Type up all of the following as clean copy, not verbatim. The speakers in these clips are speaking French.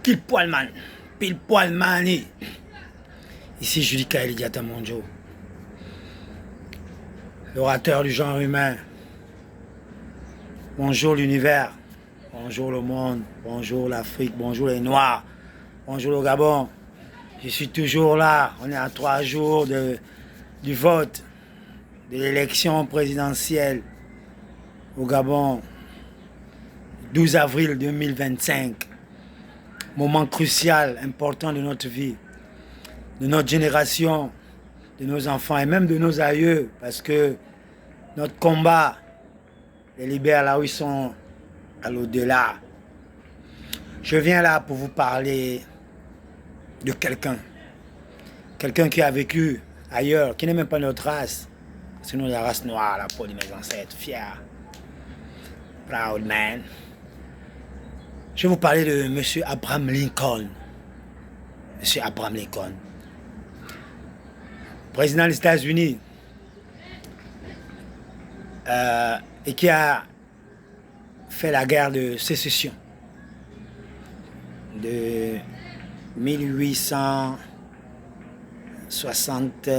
Pile poil man. Pile poil mani. Ici Julie Kaeli Diata Monjo. L'orateur du genre humain. Bonjour l'univers. Bonjour le monde. Bonjour l'Afrique. Bonjour les Noirs. Bonjour le Gabon. Je suis toujours là. On est à 3 jours du vote de l'élection présidentielle au Gabon. 12 avril 2025. Moment crucial, important de notre vie, de notre génération, de nos enfants et même de nos aïeux, parce que notre combat les libère là où ils sont à l'au-delà. Je viens là pour vous parler de quelqu'un qui a vécu ailleurs, qui n'est même pas notre race. C'est nous la race noire, la peau de mes ancêtres, fier, proud man. Je vais vous parler de M. Abraham Lincoln. M. Abraham Lincoln, président des États-Unis, et qui a fait la guerre de sécession de 1860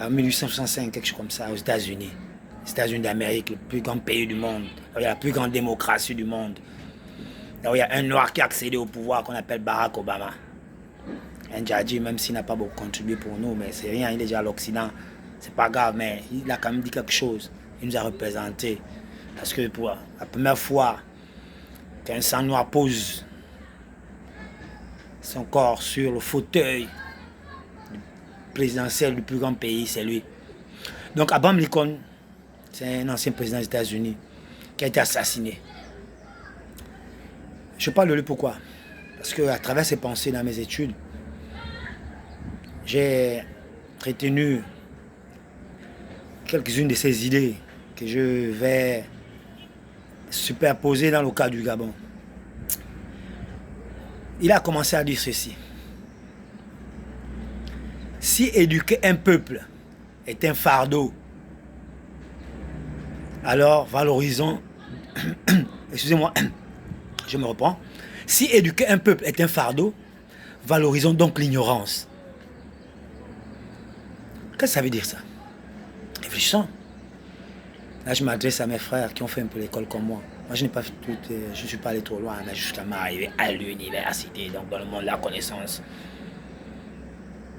à 1865, quelque chose comme ça, aux États-Unis. Les États-Unis d'Amérique, le plus grand pays du monde, la plus grande démocratie du monde. Là où il y a un noir qui a accédé au pouvoir qu'on appelle Barack Obama. Un Djadji, même s'il n'a pas beaucoup contribué pour nous, mais c'est rien, il est déjà à l'Occident. C'est pas grave, mais il a quand même dit quelque chose. Il nous a représenté. Parce que pour la première fois qu'un sang noir pose son corps sur le fauteuil présidentiel du plus grand pays, c'est lui. Donc Abraham Lincoln, c'est un ancien président des États-Unis qui a été assassiné. Je parle de lui pourquoi? Parce qu'à travers ses pensées dans mes études, j'ai retenu quelques-unes de ses idées que je vais superposer dans le cas du Gabon. Il a commencé à dire ceci. Si éduquer un peuple est un fardeau, alors valorisons, excusez-moi, je me reprends. Si éduquer un peuple est un fardeau, valorisons donc l'ignorance. Qu'est-ce que ça veut dire ça? Réfléchissons. Là, je m'adresse à mes frères qui ont fait un peu l'école comme moi. Moi, je n'ai pas fait tout, je ne suis pas allé trop loin, mais jusqu'à m'arriver à l'université, donc dans le monde de la connaissance.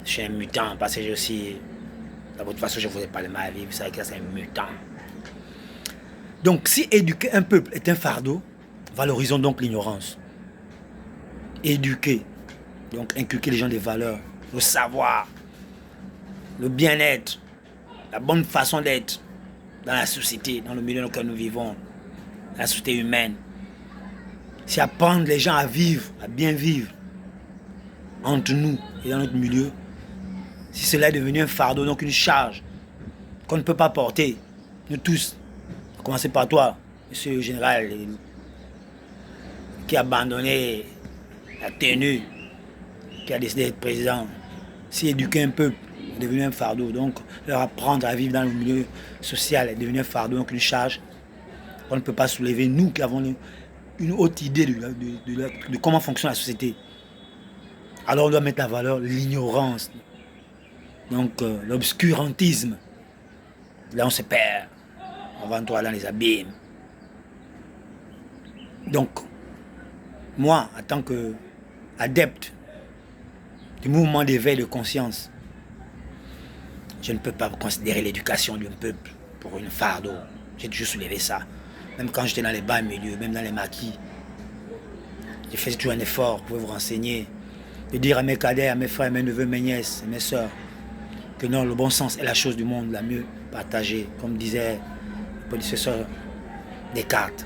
Je suis un mutant parce que j'ai aussi, de toute façon, je ne voulais pas de ma vie, vous savez que c'est un mutant. Donc, si éduquer un peuple est un fardeau, valorisons donc l'ignorance. Éduquer, donc inculquer les gens des valeurs, le savoir, le bien-être, la bonne façon d'être dans la société, dans le milieu dans lequel nous vivons, la société humaine. C'est apprendre les gens à vivre, à bien vivre entre nous et dans notre milieu. Si cela est devenu un fardeau, donc une charge qu'on ne peut pas porter, nous tous, à commencer par toi, monsieur le général, qui a abandonné la tenue, qui a décidé d'être président. Si éduquer un peuple est devenu un fardeau, donc leur apprendre à vivre dans le milieu social est devenu un fardeau, donc une charge qu'on ne peut pas soulever, nous qui avons une haute idée de comment fonctionne la société. Alors on doit mettre en valeur l'ignorance, donc l'obscurantisme. Là on se perd, on va entrer dans les abîmes. Donc, moi, en tant qu'adepte du mouvement d'éveil de conscience, je ne peux pas considérer l'éducation d'un peuple pour une fardeau. J'ai toujours soulevé ça. Même quand j'étais dans les bas milieux, même dans les maquis, j'ai fait toujours un effort pour vous renseigner, de dire à mes cadets, à mes frères, mes neveux, mes nièces, mes soeurs, que non, le bon sens est la chose du monde la mieux partagée, comme disait le prédécesseur Descartes.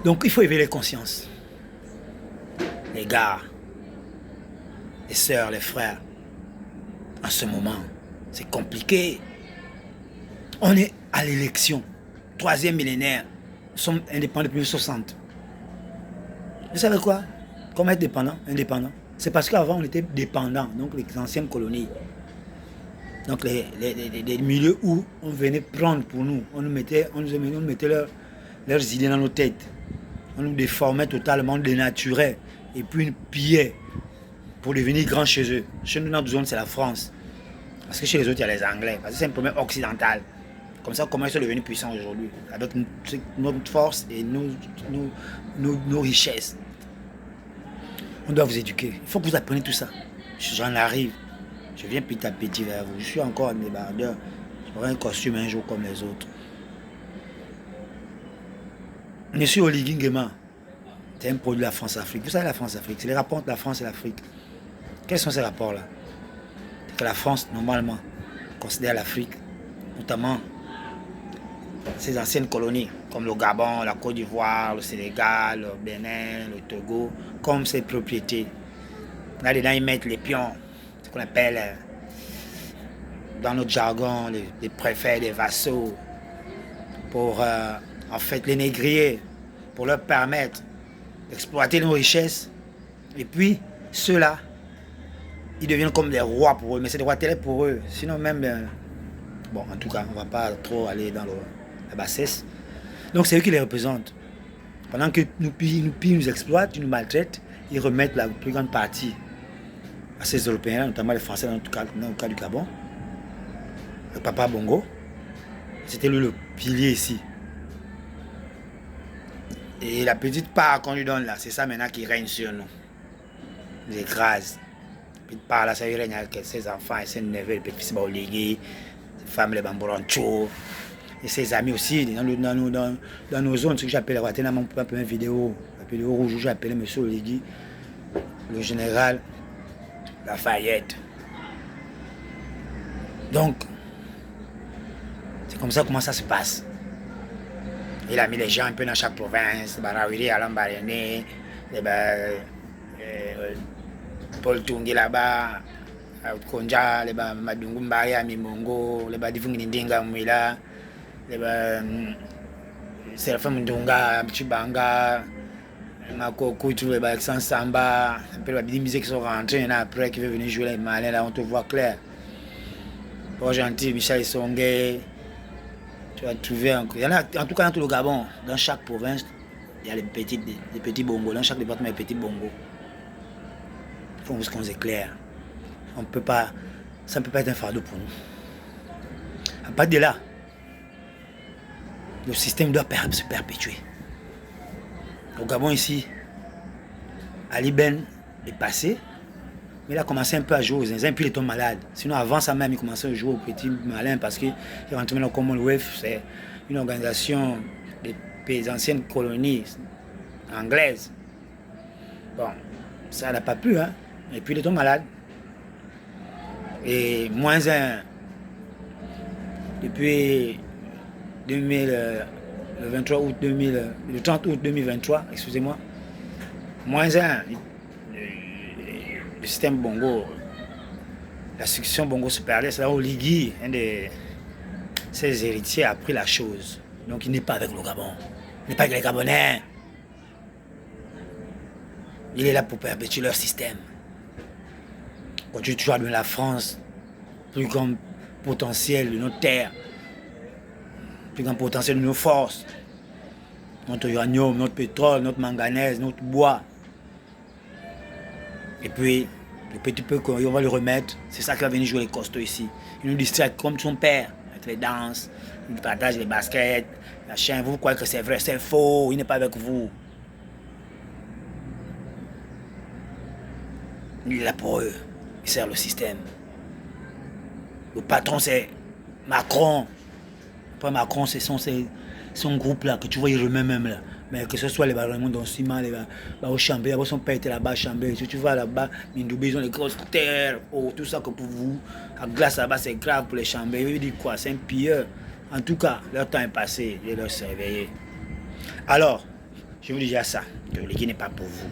Donc il faut éveiller les consciences. Les gars, les sœurs, les frères. En ce moment, c'est compliqué. On est à l'élection. 3e millénaire. Nous sommes indépendants depuis 1960. Vous savez quoi? Comment être dépendant? Indépendant. C'est parce qu'avant on était dépendants, donc les anciennes colonies. Donc les milieux où on venait prendre pour nous. On nous mettait leurs idées dans nos têtes. On nous déformait totalement, on nous dénaturait. Et puis, ils nous pillaient pour devenir grands chez eux. Chez nous, notre zone, c'est la France. Parce que chez les autres, il y a les Anglais. Parce que c'est un problème occidental. Comme ça, comment ils sont devenus puissants aujourd'hui? Avec notre force et nos richesses. On doit vous éduquer. Il faut que vous appreniez tout ça. J'en arrive. Je viens petit à petit vers vous. Je suis encore un débardeur. J'aurai un costume un jour comme les autres. Je suis Oligui Nguema. C'est un produit de la France-Afrique. Vous savez la France-Afrique, c'est les rapports entre la France et l'Afrique. Quels sont ces rapports-là? C'est que la France, normalement, considère l'Afrique, notamment ses anciennes colonies, comme le Gabon, la Côte d'Ivoire, le Sénégal, le Bénin, le Togo, comme ses propriétés. Là-dedans, ils mettent les pions, ce qu'on appelle, dans notre jargon, les préfets, les vassaux, pour en fait les négrier, pour leur permettre d'exploiter nos richesses. Et puis, ceux-là, ils deviennent comme des rois pour eux, mais c'est des rois télé pour eux. Sinon même, bon, en tout cas, on ne va pas trop aller dans la bassesse. Donc c'est eux qui les représentent. Pendant que nous exploitent, ils nous maltraitent, ils remettent la plus grande partie à ces Européens, notamment les Français dans le cas du Gabon. Le papa Bongo, c'était lui le pilier ici. Et la petite part qu'on lui donne là, c'est ça maintenant qui règne sur nous. Il écrase. La petite part là, ça lui règne avec ses enfants et ses neveux, les petits-fils Baoligui, ses femmes, les Bamborancho, et ses amis aussi, dans nos zones, ce que j'appelle, dans mon première vidéo, la vidéo rouge où j'ai appelé M. Oligui, le général Lafayette. Donc, c'est comme ça comment ça se passe. Il a mis les gens un peu dans chaque province, Barawiri, Alambarene, Paul Tungi là-bas, Konja, Madungu Mbaya, Mimongo, Difungi Ndinga Mwila, Serafin Mundunga, Chibanga, Mako Koutou, Alexandre Samba, un peu les musiques qui sont rentrées, et après qui veut venir jouer les malins, là on te voit clair. Pour gentil, Michel Songé. Tu vas trouver encore. Il y en a, en tout cas dans tout le Gabon, dans chaque province, il y a des petits bongos. Dans chaque département, il y a des petits bongos. Il faut qu'on s'éclaire. On peut pas, ça ne peut pas être un fardeau pour nous. À partir de là, le système doit se perpétuer. Au Gabon ici, Ali Ben est passé, mais il a commencé un peu à jouer aux zinzins, puis il est tombé malade. Sinon, avant ça même, il commençait à jouer aux petits malins parce qu'il est rentré dans le Commonwealth. C'est une organisation des anciennes colonies anglaises. Bon, ça n'a pas plu, hein. Et puis il est tombé malade. Et moins un, depuis le 23 août le 30 août 2023, excusez-moi, moins un, le système Bongo, la succession Bongo supérieure, c'est là où Oligui, un de ses héritiers, a pris la chose. Donc il n'est pas avec le Gabon, il n'est pas avec les Gabonais. Il est là pour perpétuer leur système. Continue toujours à donner la France plus grand potentiel de nos terres, plus grand potentiel de nos forces, notre uranium, notre pétrole, notre manganèse, notre bois. Et puis, le petit peu qu'on va le remettre, c'est ça qui va venir jouer les costauds ici. Il nous distrait comme son père, avec les danses, il partage les baskets, la chaîne. Vous croyez que c'est vrai, c'est faux, il n'est pas avec vous. Il est là pour eux, il sert le système. Le patron c'est Macron. Après Macron c'est son groupe là, que tu vois il remet même là. Mais que ce soit les Raymond Donsima, les au Chambé, son père était là-bas à Chambé. Si tu vas là-bas, Mindoubé, ils ont les grosses terres, oh, tout ça que pour vous. La glace là-bas c'est grave pour les Chambé. Ils disent quoi? C'est un pilleur. En tout cas, leur temps est passé, ils doivent se réveiller. Alors, je vous dis déjà ça, que l'équipe n'est pas pour vous.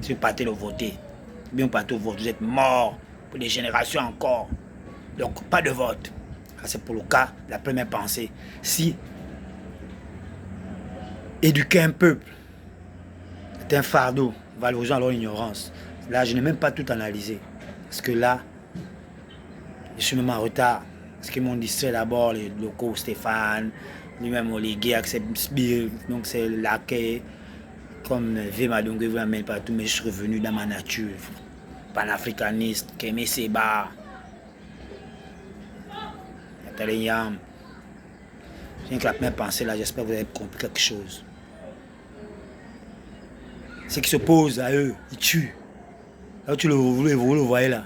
Si vous partez le voter, bien vous partez au vote, vous êtes morts pour des générations encore. Donc, pas de vote. C'est pour le cas, la première pensée. Si éduquer un peuple est un fardeau, valorisant leur ignorance, là, je n'ai même pas tout analysé. Parce que là, je suis même en retard. Parce qu'ils m'ont distrait d'abord les locaux, Stéphane, lui-même Oligui, donc c'est Laquais, Comme Vema Dongue vous l'amène partout, mais je suis revenu dans ma nature. Panafricaniste, Kémé Seba. Yam. J'ai que la première pensée là, j'espère que vous avez compris quelque chose. Ce qui se pose à eux, ils tuent. Là, vous le voyez là.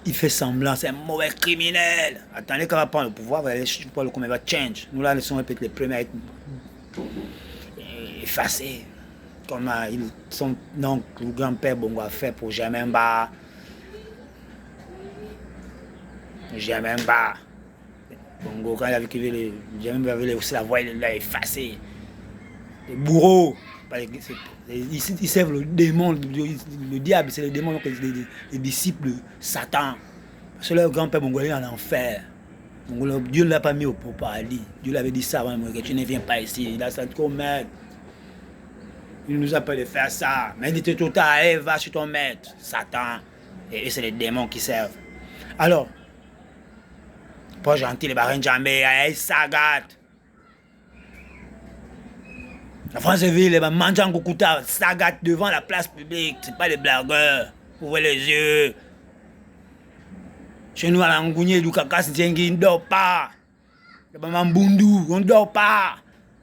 Il fait semblant, c'est un mauvais criminel. Attendez qu'on va prendre le pouvoir, vous allez voir comment il va change. Nous là, nous sommes peut-être les premiers à être effacés. Comme son oncle, le grand-père Bongo a fait pour Jamemba. Jamemba. Bongo, quand il a vu que Jamemba avait aussi la voix, il l'a effacé. Les bourreaux. Ils servent le démon, le diable, c'est le démon, les disciples de Satan. Parce que leur grand-père Bongo est en enfer. Dieu ne l'a pas mis au paradis. Dieu l'avait dit ça avant que tu ne viens pas ici. Il a ça trop maître. Il nous a pas de faire ça. Mais il était tout à l'heure, va sur ton maître, Satan. Et c'est les démons qui servent. Alors, pas gentil, les barins jambés, ils s'agatent. La France-Ville, les mangeants Kokuta s'agatent devant la place publique. C'est pas des blagueurs. Ouvrez les yeux. Chez nous, à l'Angounier, du Kakas, on ne dort pas. Les Bambundu, on ne dort pas.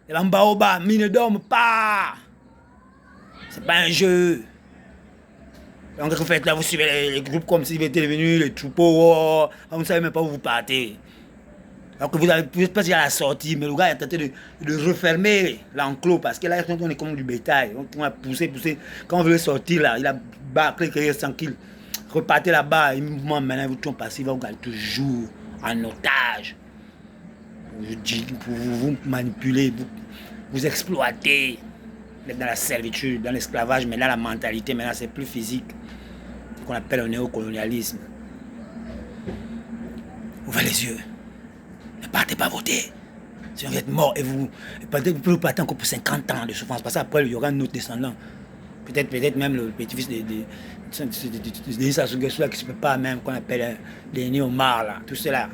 Les Bambaoba, ils ne dorment pas. C'est pas un jeu. Donc, qu'est-ce que vous faites là? Vous suivez les groupes comme s'ils étaient devenus les troupeaux. Vous ne savez même pas où vous partez. Alors que vous n'êtes pas à la sortie, mais le gars est tenté de refermer l'enclos parce que là, on est comme du bétail. On a poussé. Quand on veut sortir là, il a bâclé sans qu'il repartez là-bas. Maintenant, vous tournez passif, vous gardez toujours en otage. Pour vous manipuler, vous exploiter. Vous êtes dans la servitude, dans l'esclavage, mais là, la mentalité, maintenant, c'est plus physique. C'est ce qu'on appelle le néocolonialisme. Ouvrez les yeux. Ne partez pas voter. Si vous êtes mort et vous pouvez partir encore pour 50 ans de souffrance. Parce qu'après, il y aura un autre descendant. Peut-être même le petit-fils de Sassou Nguesso qui ne se peut pas même, qu'on appelle les Néomars, là. Tout cela.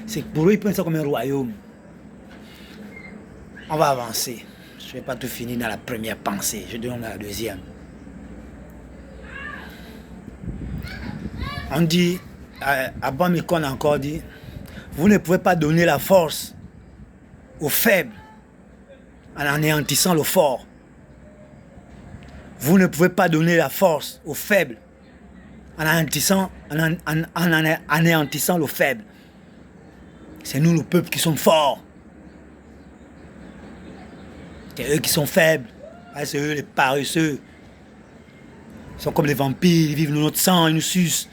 C'est pour eux, ils prennent ça comme un royaume. On va avancer. Je ne vais pas tout finir dans la première pensée. Je donne la deuxième. On dit, Abamikon a encore dit, vous ne pouvez pas donner la force aux faibles en anéantissant le fort. Vous ne pouvez pas donner la force aux faibles en anéantissant le faible. C'est nous, le peuple, qui sommes forts. C'est eux qui sont faibles. C'est eux les paresseux. Ils sont comme les vampires, ils vivent dans notre sang, ils nous sucent.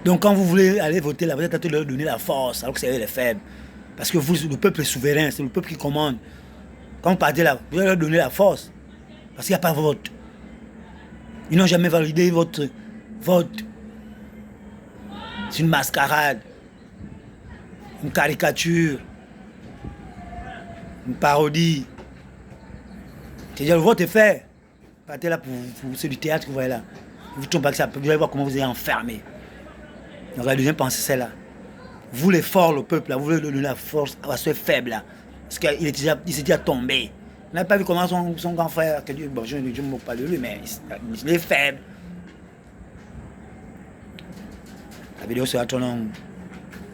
Donc quand vous voulez aller voter là, vous êtes en train de leur donner la force, alors que c'est eux les faibles. Parce que vous, le peuple est souverain, c'est le peuple qui commande. Quand vous partez là, vous allez leur donner la force. Parce qu'il n'y a pas de vote. Ils n'ont jamais validé votre vote. C'est une mascarade. Une caricature. Une parodie. C'est-à-dire le vote est fait. Partez là pour c'est du théâtre que vous voyez là. Vous tombez pas que ça, vous allez voir comment vous êtes enfermé. Donc la deuxième pensée c'est là. Vous les forts, le peuple là, vous voulez donner la force à ce faible là. Parce qu'il s'est déjà tombé. Vous n'avez pas vu comment son grand frère, que Dieu, bon, je ne me moque pas de lui, mais il est faible. La vidéo sera trop longue.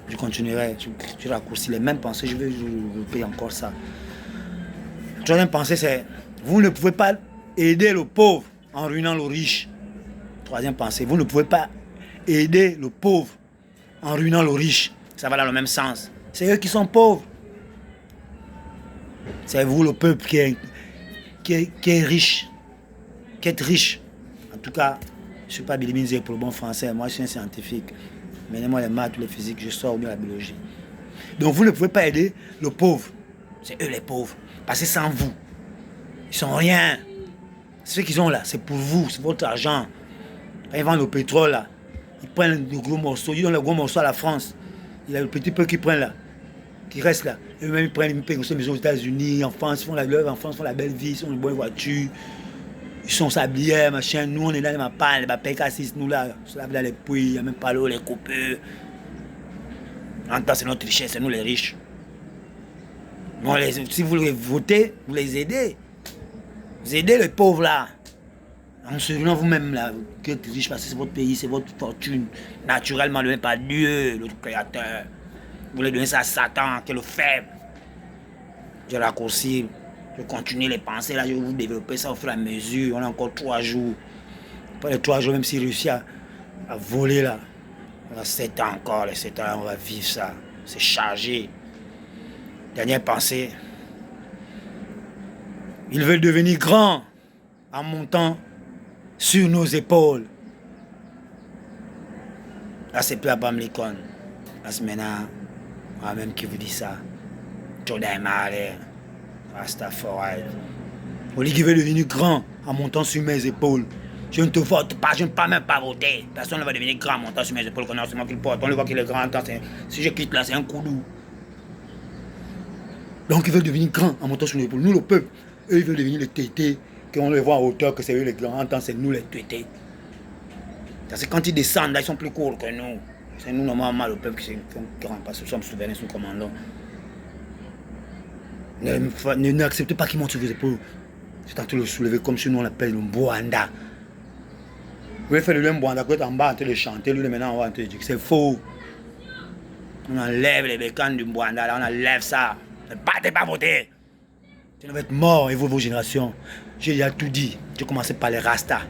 Je continuerai, je raccourcis les mêmes pensées, je vais développer encore ça. La troisième pensée c'est, vous ne pouvez pas aider le pauvre en ruinant le riche. Troisième pensée, vous ne pouvez pas aider le pauvre en ruinant le riche. Ça va dans le même sens. C'est eux qui sont pauvres. C'est vous le peuple qui est riche. Qui est riche. En tout cas, je ne suis pas bilimisé pour le bon français. Moi, je suis un scientifique. Menez-moi les maths, les physiques, je sors de la biologie. Donc vous ne pouvez pas aider le pauvre. C'est eux les pauvres. Parce que sans vous, ils sont rien. Ce qu'ils ont là, c'est pour vous, c'est votre argent. Quand ils vendent le pétrole là, ils prennent le gros morceau, ils donnent le gros morceau à la France. Il y a le petit peu qu'ils prennent là, qui reste là. Eux-mêmes ils prennent une maison aux États-Unis, en France, ils font la leur, en France, ils font la belle vie, ils ont une bonne voiture. Ils sont sabliers, machin. Nous, on est dans les mapanes, les PK6, nous là, on se lave dans les puits, il n'y a même pas l'eau, les coupures. En temps, c'est notre richesse, c'est nous les riches. Bon, si vous les votez, vous les aidez. Vous aidez les pauvres là. En se souvenant vous-même là, que vous êtes riche parce que c'est votre pays, c'est votre fortune. Naturellement donné par Dieu, le Créateur. Vous voulez donner ça à Satan, qui est le faible. Je raccourcis, je continue les pensées là, je vais vous développer ça au fur et à mesure. On a encore 3 jours. Pas les 3 jours, même s'il réussit à voler là. On a 7 ans encore, les 7 ans, on va vivre ça. C'est chargé. Dernière pensée. Ils veulent devenir grands en montant sur nos épaules. Là, c'est plus à Bamlikon. Là, c'est maintenant, moi-même qui vous dis ça. Jordan Marley, Rastafari. On dit qu'ils veulent devenir grands en montant sur mes épaules. Je ne te vote pas, je ne peux même pas voter. Personne ne va devenir grand en montant sur mes épaules, qu'on a seulement qu'il porte. On le voit qu'il est grand. Si je quitte là, c'est un coup doux. Donc ils veulent devenir grands en montant sur nos épaules. Nous, le peuple, eux, ils veulent devenir les tétés, qu'on les voit en hauteur, que c'est eux les grands. En temps, c'est nous les tétés. Parce que quand ils descendent, là, ils sont plus courts que nous. C'est nous, normalement, le peuple qui est grand, parce que nous sommes souverains, nous commandons. N'acceptez pas qu'ils montent sur vos épaules. C'est en train de le soulever comme si nous on l'appelle le Mbouanda. Vous voulez faire le Mbouanda, vous êtes en bas en train de chanter, lui maintenant on va en train de dire que c'est faux. On enlève les bécanes du Mbouanda, là on enlève ça. Ne partez pas voter. Vous allez être mort et vos générations. J'ai déjà tout dit. J'ai commencé par les Rastas.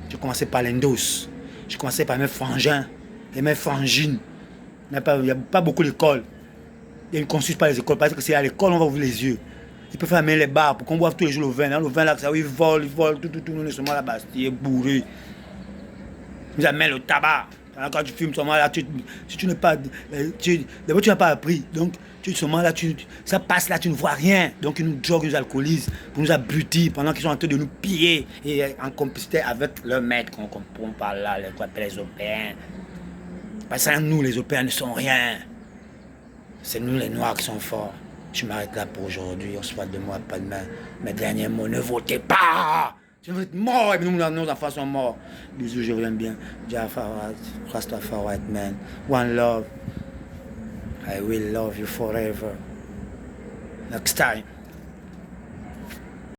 J'ai commencé par les Ndos. J'ai commencé par mes frangins et mes frangines. Il n'y a pas beaucoup d'écoles. Ils ne consultent pas les écoles parce que c'est à l'école on va ouvrir les yeux. Ils peuvent faire les bars pour qu'on boive tous les jours le vin. Le vin là, ça, ils volent, tout. Nous sommes là, la Bastille est bourré. Ils amènent le tabac. Quand tu fumes, là, si tu n'es pas. D'abord, tu n'as pas appris. Donc, là, ça passe là, tu ne vois rien. Donc, ils nous droguent, ils nous alcoolisent pour nous abrutir pendant qu'ils sont en train de nous piller et en complicité avec leur maître qu'on comprend par là, qu'on appelle les Européens. Parce que nous, les Européens, ne sont rien. C'est nous, les Noirs, qui sont forts. Je m'arrête là pour aujourd'hui. On se voit demain, pas demain. Mes derniers mots, ne votez pas! Je veux être mort et nos enfants sont morts. Bisous, je vous aime bien. Jafar, Rastafari, man. One love. I will love you forever. Next time.